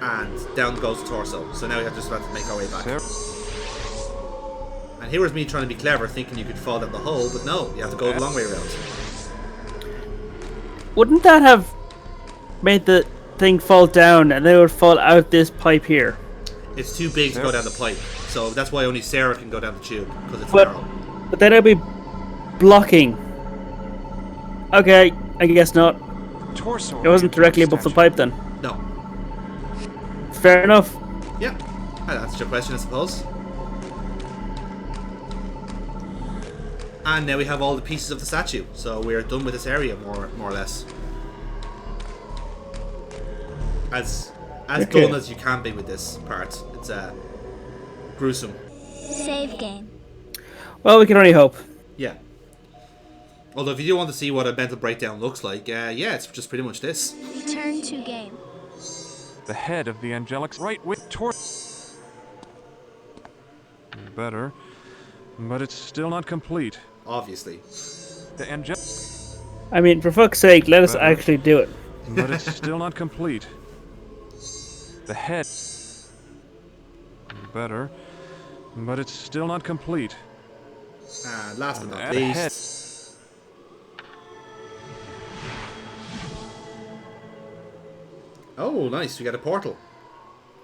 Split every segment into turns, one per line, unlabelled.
and down goes the torso. So now we have just about to make our way back. And here was me trying to be clever, thinking you could fall down the hole, but no, you have to go the long way around.
Wouldn't that have made the thing fall down and then it would fall out this pipe here?
It's too big to go down the pipe, so that's why only Sarah can go down the tube, because it's narrow.
But then it'd be blocking. Okay, I guess not. It wasn't directly above the pipe then.
No.
Fair enough.
Yeah, that's your question, I suppose. And now we have all the pieces of the statue, so we're done with this area, more or less. As done as you can be with this part. It's gruesome.
Save game.
Well, we can only hope.
Yeah. Although if you do want to see what a mental breakdown looks like, yeah, it's just pretty much this.
Return to game.
The head of the angelic's right with better, but it's still not complete.
Obviously.
The
I mean, for fuck's sake, let us actually do it.
But it's still not complete. The head better, but it's still not complete.
And last but not
And
least, oh, nice! We got a portal.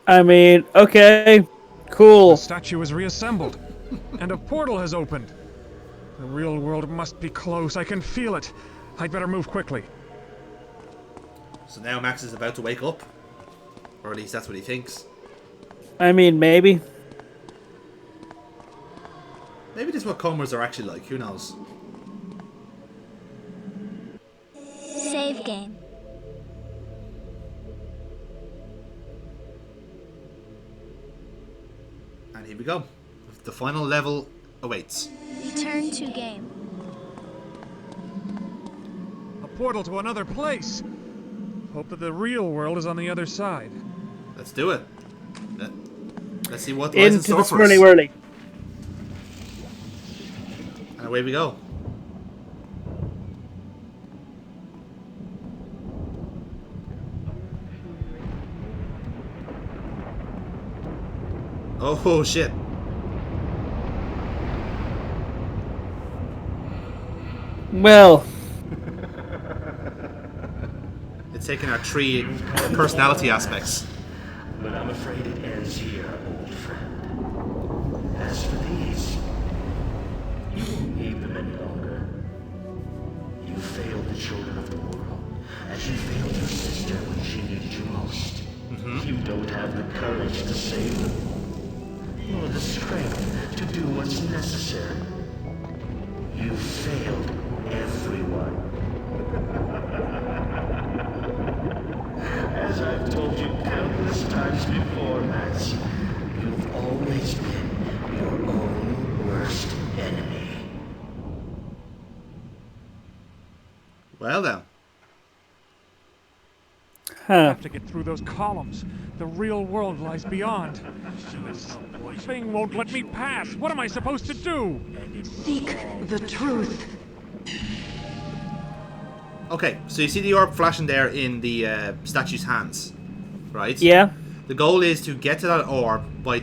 I mean, okay, cool.
The statue is reassembled, and a portal has opened. The real world must be close. I can feel it. I'd better move quickly.
So now Max is about to wake up, or at least that's what he thinks.
I mean, maybe.
Maybe this is what comas are actually like. Who knows?
Save game.
And here we go. The final level awaits.
Return to game.
A portal to another place. Hope that the real world is on the other side.
Let's do it. Let's see what lies in
Into
store
the
for us.
swirly whirly.
And away we go. Oh shit.
Well,
It's taking our three personality aspects.
But I'm afraid it ends here, old friend. As for these, you won't need them any longer. You failed the children of the world, as you failed your sister when she needed you most. You don't have the courage to save them, nor the strength to do what's necessary. You failed everyone. As I've told you countless times before, Max, you've always been your own worst enemy.
Well then.
I have to get through those columns. The real world lies beyond. This thing won't let me pass. What am I supposed to do?
Seek the truth.
Okay, so you see the orb flashing there in the statue's hands, right?
yeah.
The goal is to get to that orb by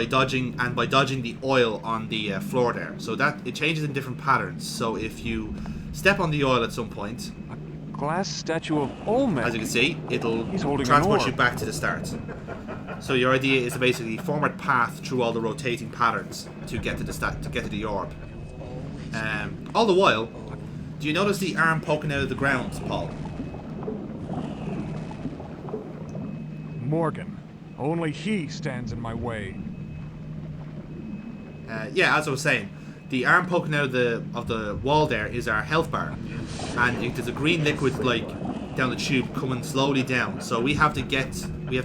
dodging the oil on the floor there. So that it changes in different patterns. So if you step on the oil at some point,
Glass statue of Olmec.
as you can see, it'll
He's holding an
transport
orb.
you back to the start. So your idea is to basically form a path through all the rotating patterns to get to the orb. All the while, do you notice the arm poking out of the ground, Paul?
Morgan. Only he stands in my way.
Yeah, as I was saying, the arm poking out of the wall there is our health bar, and there's a green liquid like down the tube coming slowly down. So we have to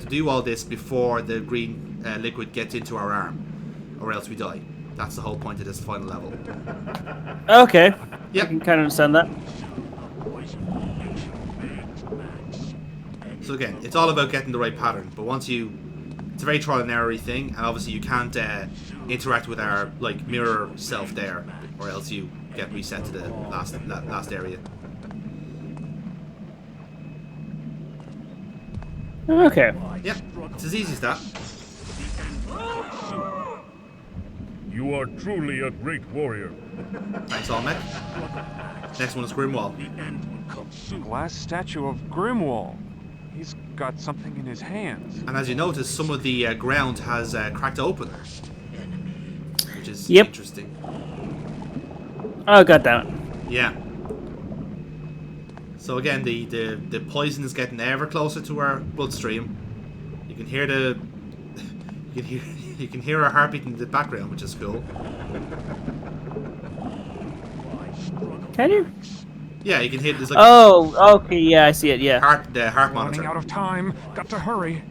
do all this before the green liquid gets into our arm, or else we die. That's the whole point of this final level.
Okay.
Yep.
I can kind of understand that.
So again, it's all about getting the right pattern. But it's a very trial and error thing, and obviously you can't interact with our like mirror self there, or else you get reset to the last area.
Okay.
Yeah, it's as easy as that.
You are truly a great warrior.
Thanks, Olmec. Next one is Grimwall.
Glass statue of Grimwall. He's got something in his hands.
And as you notice, some of the ground has cracked open, which is
Yep.
interesting.
Oh, god damn it.
Yeah. So again, the poison is getting ever closer to our bloodstream. You can hear you can hear our heartbeat in the background, which is cool.
Can you?
Yeah, you can hear there's like
Oh, okay, yeah, I see it, yeah.
the heart
Running
monitor.
out of time. Got to hurry.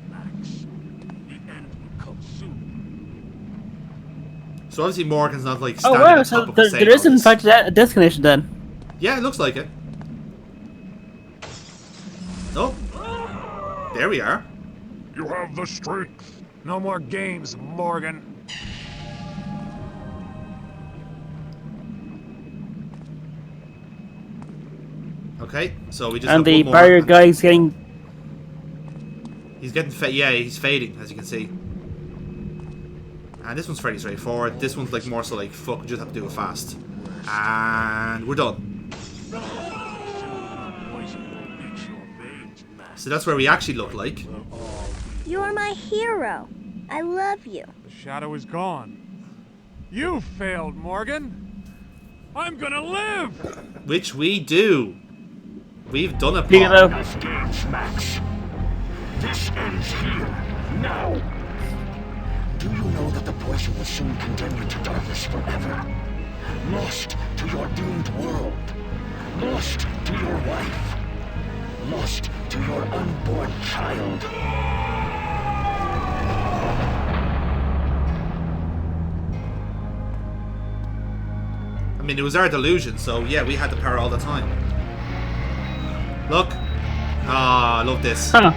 So obviously Morgan's not like
Oh,
standing
wow,
on
so
top of a
there is in fact a death connection then.
Yeah, it looks like it. Oh, there we are.
You have the strength. No more games, Morgan.
Okay, so we just
And
have
the
one more.
barrier guy's getting...
He's getting yeah, he's fading, as you can see. And this one's fairly straightforward. This one's like more so like fuck, we just have to do it fast. And we're done. So that's where we actually look like.
You're my hero. I love you.
The shadow is gone. You failed, Morgan. I'm gonna live.
Which we do. We've done it,
Speaking
Paul.
of...
Enough games, Max. This ends here, now. Do you know that the poison will soon condemn you to darkness forever? Lost to your doomed world. Lost to your wife. Lost to your unborn child.
I mean, it was our delusion, so yeah, we had the power all the time. Look. Ah, I love this.
Huh.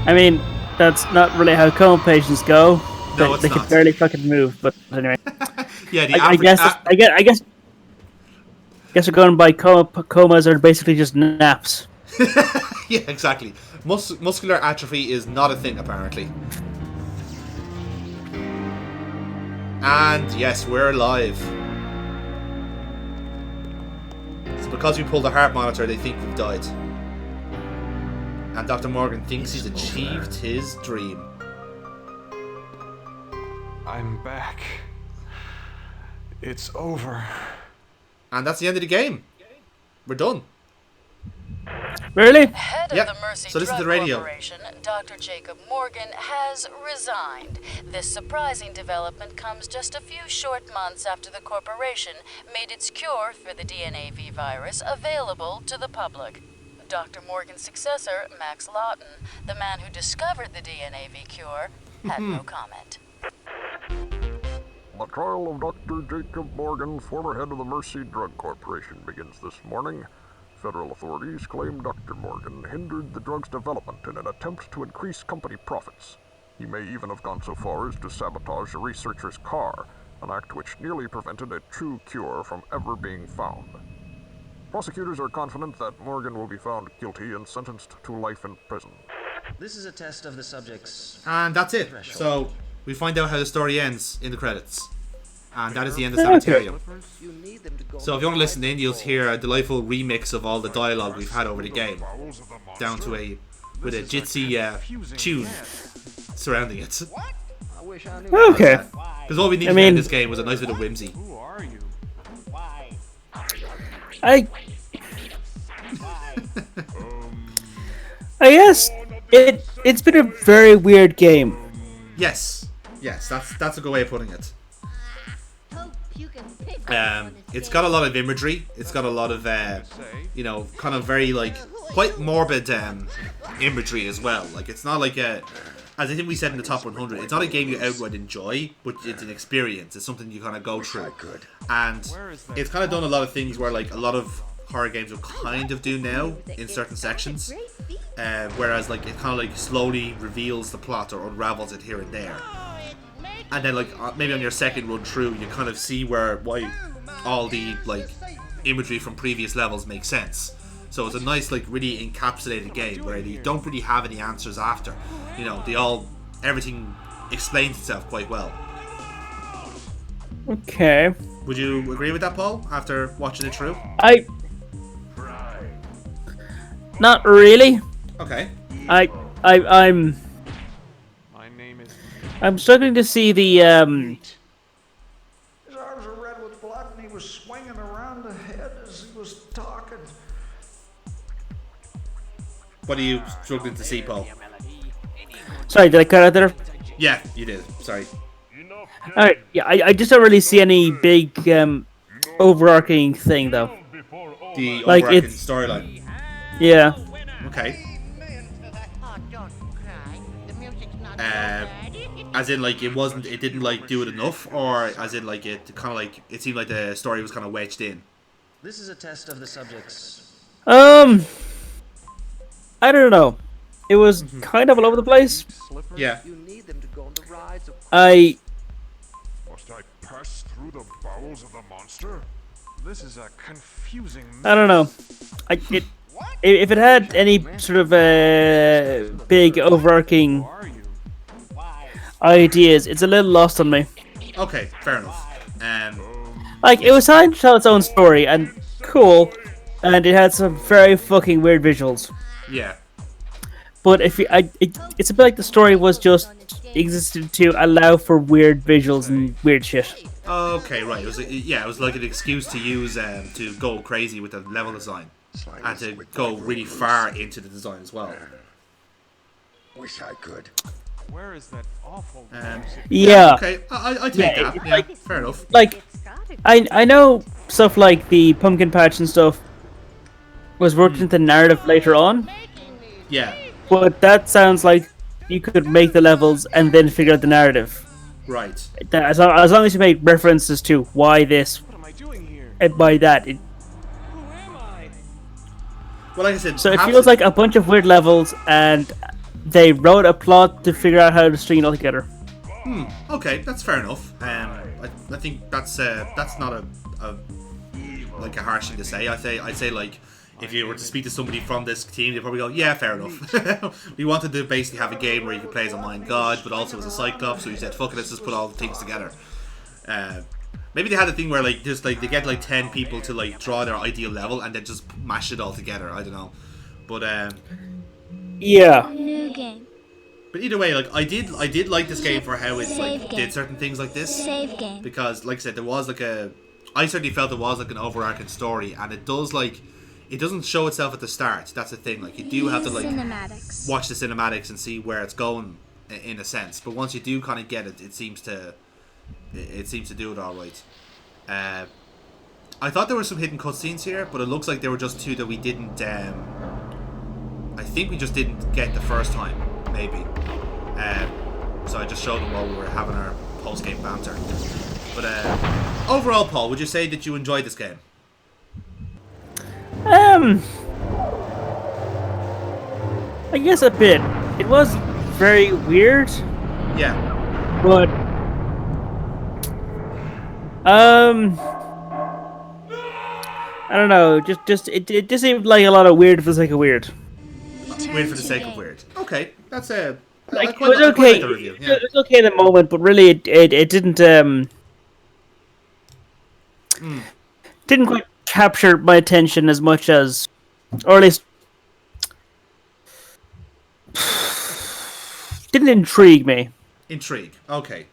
I mean, that's not really how coma patients go.
No, it's
they
not.
can barely fucking move, but anyway.
Yeah, the
I
average...
guess we're going by comas are basically just naps.
yeah, exactly. Muscular atrophy is not a thing, apparently. And yes, we're alive. It's because we pulled the heart monitor, they think we've died. And Dr. Morgan thinks he's achieved his dream.
I'm back. It's over.
And that's the end of the game. We're done.
Really?
Head
Yep.
of the Mercy
So this is
Drug
the radio.
Corporation, Dr. Jacob Morgan, has resigned. This surprising development comes just a few short months after the corporation made its cure for the DNAV virus available to the public. Dr. Morgan's successor, Max Lawton, the man who discovered the DNAV cure, had no comment.
The trial of Dr. Jacob Morgan, former head of the Mercy Drug Corporation, begins this morning. Federal authorities claim Dr. Morgan hindered the drug's development in an attempt to increase company profits. He may even have gone so far as to sabotage a researcher's car, an act which nearly prevented a true cure from ever being found. Prosecutors are confident that Morgan will be found guilty and sentenced to life in prison.
This is a test of the subject's...
And that's it. So, we find out how the story ends in the credits. And that is the end of Sanitarium. So if you want to listen in, you'll hear a delightful remix of all the dialogue we've had over the game. Down to with a jitsy tune surrounding it.
Okay.
Because all we needed in this game was a nice bit of whimsy.
Who are you?
I guess it's been a very weird game.
Yes, that's a good way of putting it. It's got a lot of imagery. It's got a lot of kind of very quite morbid imagery as well. Like it's not like as I think we said in the top 100, it's not a game you outright enjoy, but it's an experience. It's something you kind of go through, and it's kind of done a lot of things where a lot of horror games will kind of do now in certain sections, whereas it kind of slowly reveals the plot or unravels it here and there, and then maybe on your second run through you kind of see why all the imagery from previous levels makes sense. So it's a nice, like, really encapsulated game where you don't really have any answers after. You know, everything explains itself quite well.
Okay.
Would you agree with that, Paul, after watching it through?
Not really.
Okay.
I'm struggling to see the
His arms were red with blood and he was swinging around the head as he was talking.
What are you struggling to see, Paul?
Sorry, did I cut out there?
Yeah, you did. Sorry.
Alright, yeah, I just don't really see any big overarching thing though.
The
like
overarching
it's
storyline.
Yeah.
Okay. As in, like, it didn't, like, do it enough, or as in, like, it kind of, like, it seemed like the story was kind of wedged in?
This is a test of the subjects.
I don't know. It was kind of all over the place.
Yeah.
Must I pass through the bowels of the monster? This is a confusing mess.
I don't know. If it had any sort of big overarching ideas, it's a little lost on me.
Okay, fair enough.
Like, it was trying to tell its own story, and cool, and it had some very fucking weird visuals.
Yeah.
But it's a bit like the story was just existed to allow for weird visuals and weird shit.
Okay, right. It was like an excuse to use to go crazy with the level design, and to go really far into the design as well.
Wish I could.
Where is that awful
Yeah.
Okay, I take that. Yeah, like, fair enough.
Like, I know stuff like the pumpkin patch and stuff was worked into narrative later on.
Yeah.
But that sounds like you could make the levels and then figure out the narrative.
Right.
As long as you make references to why this, and by that.
Well, like I said,
So it feels like a bunch of weird levels, and they wrote a plot to figure out how to string it all together.
Okay, that's fair enough. I think that's not a harsh thing to say. I'd say like, if you were to speak to somebody from this team, they'd probably go, yeah, fair enough. We wanted to basically have a game where you could play as a mind god, but also as a cyclops, so we said, fuck it, let's just put all the things together. Maybe they had a thing where, like, just like they get like 10 people to like draw their ideal level and then just mash it all together. I don't know, but
yeah.
New game.
But either way, like, I did like this game for how it
Save
like
game.
did certain things like this.
Save game.
Because, like I said, there was like I certainly felt there was like an overarching story, and it doesn't show itself at the start. That's the thing. Like, you do have to like
Cinematics.
watch the cinematics and see where it's going in a sense. But once you do kind of get it, it seems to do it all right. I thought there were some hidden cutscenes here, but it looks like there were just two that we didn't. I think we just didn't get the first time, maybe. So I just showed them while we were having our post-game banter. But overall, Paul, would you say that you enjoyed this game?
I guess a bit. It was very weird.
Yeah.
But I don't know. It just seemed like a lot of weird for the sake of weird.
Weird for the sake of weird. Okay, that's a.
Like,
I quite
it was okay.
like the review. Yeah.
It was okay in the moment, but really, it didn't didn't quite capture my attention as much as, or at least didn't intrigue me.
Intrigue. Okay.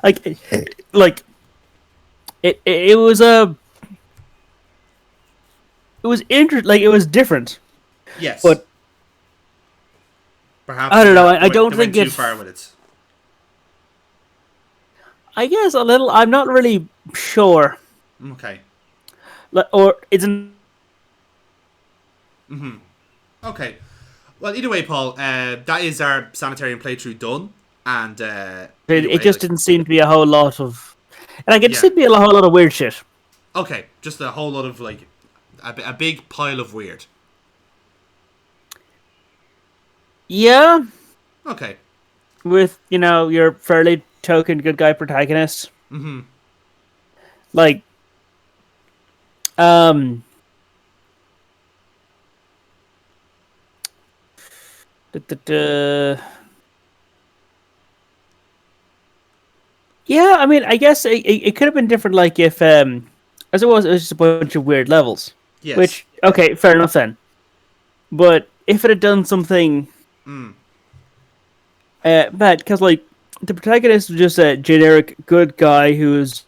Like it was it was like it was different.
Yes.
But
perhaps
I don't know. I don't
they
think
went too
it's
far with it.
I guess a little. I'm not really sure.
Okay.
Or it's an.
Okay. Well, either way, Paul, that is our Sanitarium playthrough done, and
It just didn't seem to be a whole lot of, and like it just seemed to be a whole lot of weird shit.
Okay, just a whole lot of like a big pile of weird.
Yeah.
Okay.
With your fairly token good guy protagonist. Like, Da-da-da. Yeah, I mean, I guess it could have been different, like if as it was just a bunch of weird levels.
Yes.
Which okay, fair enough then. But if it had done something bad, because like the protagonist was just a generic good guy who's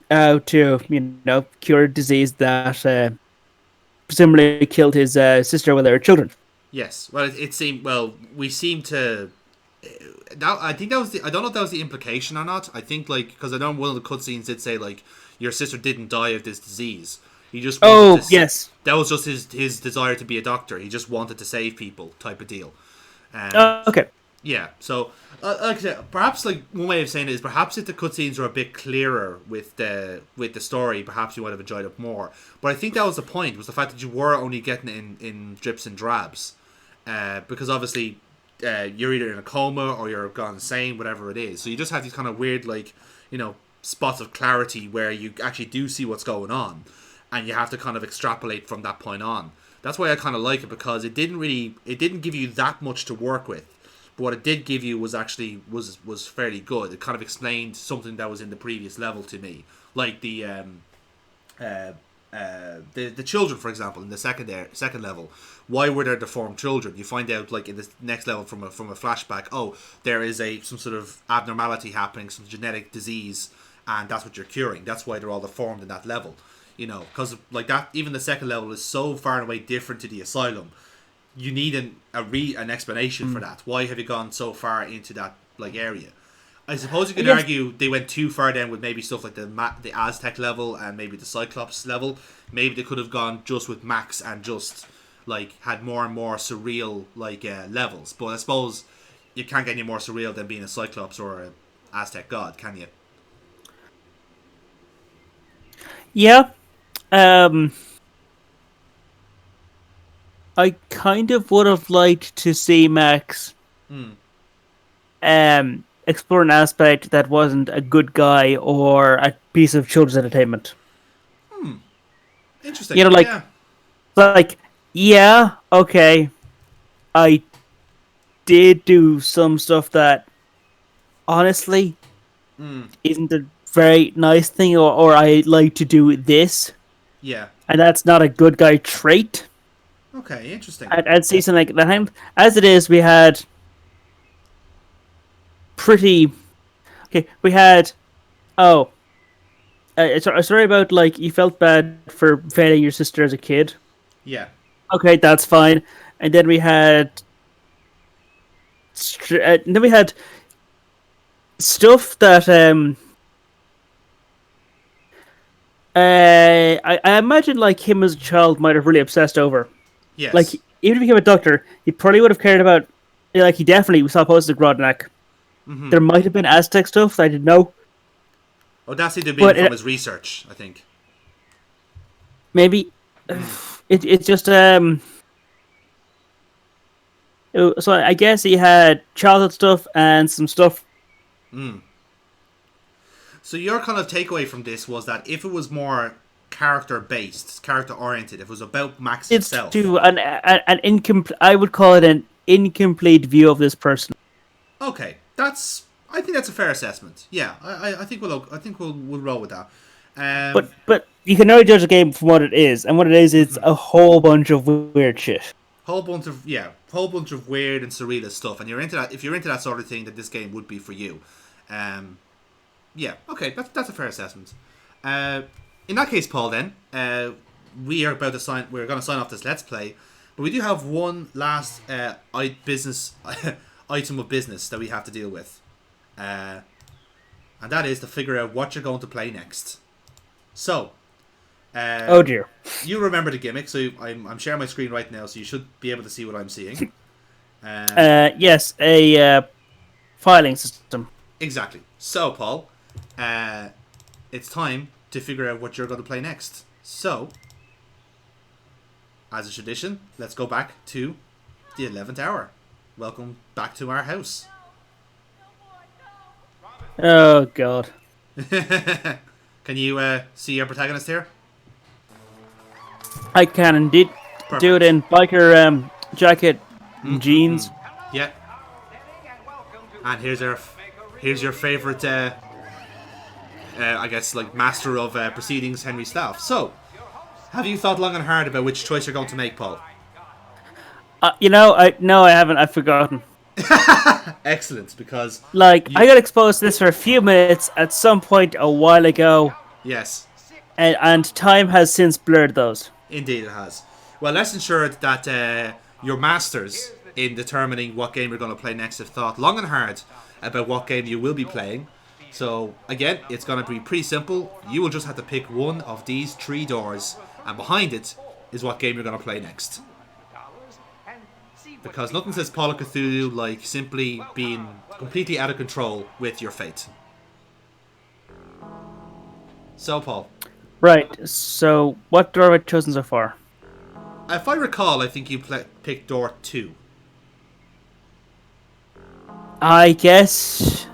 out to cure a disease that presumably killed his sister when they were children.
Yes. Well, it seemed. Well, we seem to. That I think that was the. I don't know if that was the implication or not. I think like because I know one of the cutscenes did say like your sister didn't die of this disease. He just wanted to
yes.
That was just his desire to be a doctor. He just wanted to save people, type of deal.
Okay.
Yeah. So, like I said, perhaps like one way of saying it is perhaps if the cutscenes were a bit clearer with the story, perhaps you might have enjoyed it more. But I think that was the point, was the fact that you were only getting it in drips and drabs, because obviously you're either in a coma or you're gone insane, whatever it is. So you just have these kind of weird like spots of clarity where you actually do see what's going on, and you have to kind of extrapolate from that point on. That's why I kind of like it, because it didn't give you that much to work with. But what it did give you was actually was fairly good. It kind of explained something that was in the previous level to me, like the children, for example, in the second level. Why were there deformed children? You find out like in the next level from a flashback. Oh, there is some sort of abnormality happening, some genetic disease, and that's what you're curing. That's why they're all deformed in that level. Because like that, even the second level is so far and away different to the asylum. You need an explanation for that. Why have you gone so far into that like area? I suppose you could argue they went too far down with maybe stuff like the Aztec level and maybe the Cyclops level. Maybe they could have gone just with Max and just like had more and more surreal like levels. But I suppose you can't get any more surreal than being a Cyclops or an Aztec god, can you?
Yeah. I kind of would have liked to see Max explore an aspect that wasn't a good guy or a piece of children's entertainment.
Interesting.
Okay, I did do some stuff that honestly isn't a very nice thing, or I like to do this.
Yeah.
And that's not a good guy trait.
Okay, interesting.
I'd say something like that. As it is, we had pretty. Okay, we had. Sorry about like you felt bad for failing your sister as a kid.
Yeah.
Okay, that's fine. And then we had. Then we had stuff that I imagine like him as a child might have really obsessed over.
Yes.
Like even if he became a doctor, he probably would have cared about. Like he definitely saw posters of Grodnak. There might have been Aztec stuff that I didn't know.
Oh, that's either been from his research, I think.
Maybe it's just So I guess he had childhood stuff and some stuff.
So your kind of takeaway from this was that if it was more character-based, character-oriented, if it was about Max himself...
It's to an incomplete... I would call it an incomplete view of this person.
Okay, I think that's a fair assessment. Yeah, I think we'll roll with that.
But you can only judge a game from what it is, and what it is, it's a whole bunch of weird shit.
Whole bunch of weird and surrealist stuff, and you're into that. If you're into that sort of thing, that this game would be for you. Yeah, okay, that's a fair assessment. In that case, Paul, then we're going to sign off this Let's Play, but we do have one last business item of business that we have to deal with, and that is to figure out what you're going to play next. So,
oh dear,
you remember the gimmick, so I'm sharing my screen right now, so you should be able to see what I'm seeing.
Yes, a filing system.
Exactly. So, Paul, it's time to figure out what you're going to play next. So, as a tradition, let's go back to the 11th hour. Welcome back to our house.
Oh, God.
Can you see your protagonist here?
I can indeed.
Perfect.
Do it in biker jacket, jeans.
Yeah. And here's your favorite, I guess, like master of proceedings, Henry Staff. So, have you thought long and hard about which choice you're going to make, Paul?
I haven't. I've forgotten.
Excellent, because
I got exposed to this for a few minutes at some point a while ago.
Yes.
And time has since blurred those.
Indeed, it has. Well, let's ensure that your masters in determining what game you're going to play next have thought long and hard about what game you will be playing. So, again, it's going to be pretty simple. You will just have to pick one of these 3 doors, and behind it is what game you're going to play next. Because nothing says Call of Cthulhu like simply being completely out of control with your fate. So, Paul.
Right, so what door have I chosen so far?
If I recall, I think you picked door 2.
I guess.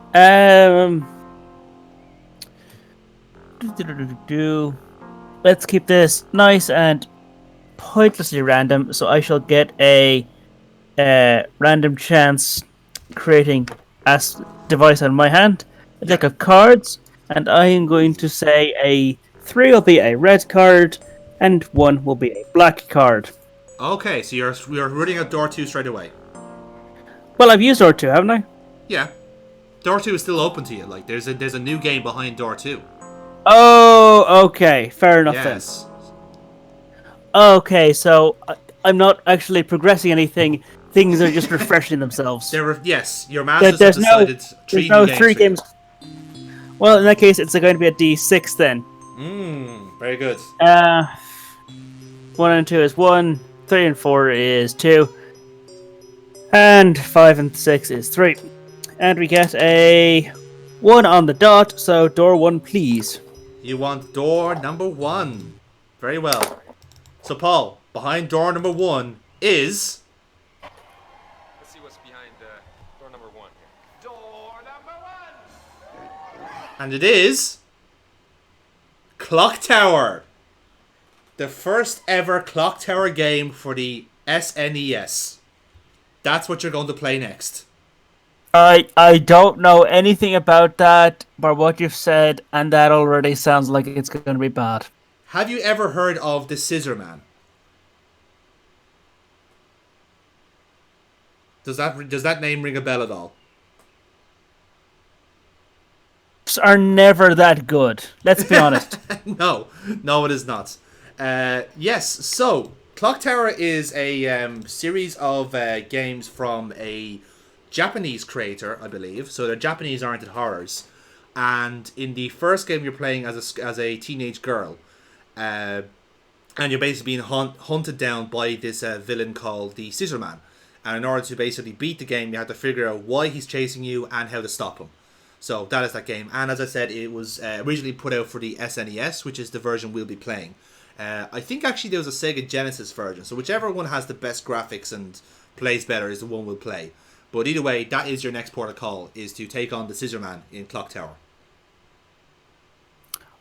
Let's keep this nice and pointlessly random, so I shall get a random chance creating a device on my hand, a deck of cards, and I am going to say 3 will be a red card, and 1 will be a black card.
Okay, so you're running out door 2 straight away.
Well, I've used door 2, haven't I?
Yeah. Door 2 is still open to you. Like, there's a new game behind door 2.
Oh, okay. Fair enough
yes.
then. Okay, so I'm not actually progressing anything. Things are just refreshing themselves.
Yes, your masters have decided 3
no
new
3 games. Well, in that case, it's going to be a D6 then.
Very good.
1 and 2 is 1. 3 and 4 is 2. And 5 and 6 is 3. And we get a 1 on the dot, so door 1, please.
You want door number 1. Very well. So, Paul, behind door number 1 is...
Let's see what's behind door number 1. Door number 1!
And it is... Clock Tower. The first ever Clock Tower game for the SNES. That's what you're going to play next.
I don't know anything about that, but what you've said, and that already sounds like it's going to be bad.
Have you ever heard of the Scissor Man? Does that name ring a bell at all?
Are never that good. Let's be honest.
No, it is not. Yes, so Clock Tower is a series of games from a Japanese creator, I believe. So they're Japanese-oriented horrors. And in the first game, you're playing as a teenage girl, and you're basically being hunted down by this villain called the Scissor Man. And in order to basically beat the game, you have to figure out why he's chasing you and how to stop him. So that is that game. And as I said, it was originally put out for the SNES, which is the version we'll be playing. I think actually there was a Sega Genesis version. So whichever one has the best graphics and plays better is the one we'll play. But either way, that is your next port of call, is to take on the Scissor Man in Clock Tower.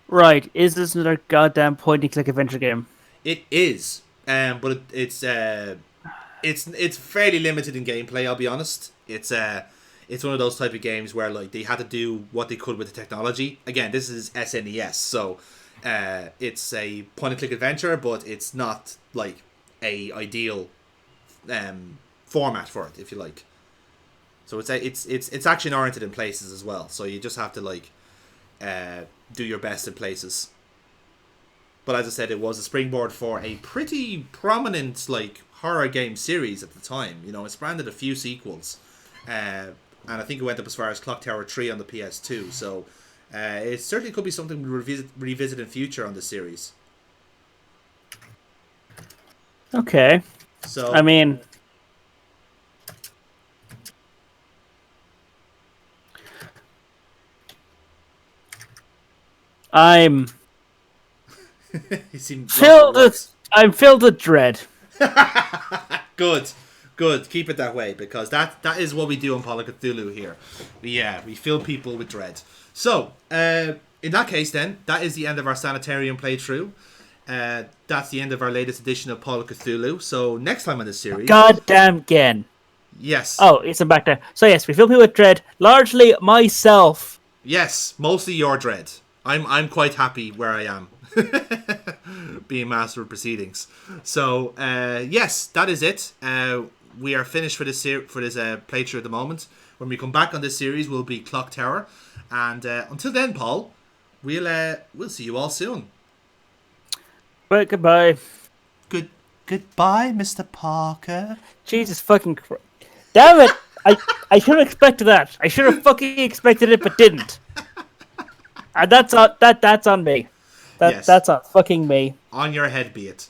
Right. Is this another goddamn point-and-click adventure game?
It is. But it's fairly limited in gameplay, I'll be honest. It's one of those type of games where like they had to do what they could with the technology. Again, this is SNES, so it's a point-and-click adventure, but it's not like a ideal format for it, if you like. So it's action oriented in places as well. So you just have to like do your best in places. But as I said, it was a springboard for a pretty prominent like horror game series at the time. You know, it's branded a few sequels, and I think it went up as far as Clock Tower 3 on the PS2. So it certainly could be something we revisit in future on the series.
Okay.
So
I mean, I'm I'm filled with dread.
Good. Keep it that way, because that is what we do on Call of Cthulhu here. We fill people with dread. So, in that case then, that is the end of our Sanitarium playthrough. That's the end of our latest edition of Call of Cthulhu. So, next time on this series...
Goddamn again.
Yes.
Oh, it's back there. So yes, we fill people with dread. Largely myself.
Yes, mostly your dread. I'm quite happy where I am, being master of proceedings. So yes, that is it. We are finished for this playthrough at the moment. When we come back on this series, we'll be Clock Tower, and until then, Paul, we'll see you all soon.
Well, goodbye.
Goodbye, Mr. Parker.
Jesus fucking Christ! Damn it! I should have expected that. I should have fucking expected it, but didn't. And that's on me. That's on fucking me.
On your head be it.